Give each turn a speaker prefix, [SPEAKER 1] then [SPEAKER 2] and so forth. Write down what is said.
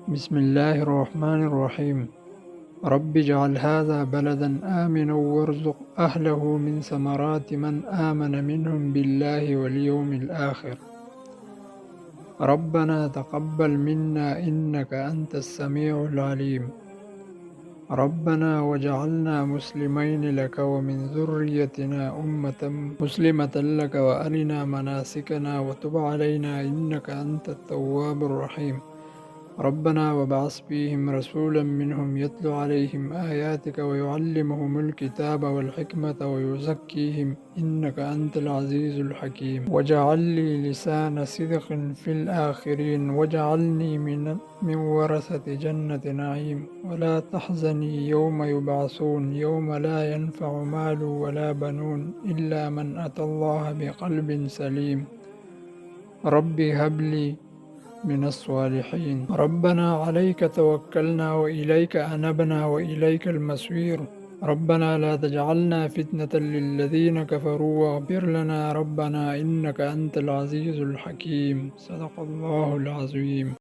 [SPEAKER 1] بسم الله الرحمن الرحيم. رب اجعل هذا بلدا آمنا وارزق أهله من ثمرات من آمن منهم بالله واليوم الآخر. ربنا تقبل منا إنك أنت السميع العليم. ربنا وجعلنا مسلمين لك ومن ذريتنا أمة مسلمة لك وأرنا مناسكنا وتب علينا إنك أنت التواب الرحيم. ربنا وابعث فيهم رسولا منهم يتلو عليهم آياتك ويعلمهم الكتاب والحكمة ويزكيهم إنك أنت العزيز الحكيم. واجعل لي لسان صدق في الآخرين واجعلني من ورثة جنة نعيم. ولا تحزني يوم يبعثون يوم لا ينفع مال ولا بنون إلا من أتى الله بقلب سليم. ربي هب لي من الصالحين. ربنا عليك توكلنا وإليك أنبنا وإليك المصير. ربنا لا تجعلنا فتنة للذين كفروا واغفر لنا ربنا إنك أنت العزيز الحكيم. صدق الله العظيم.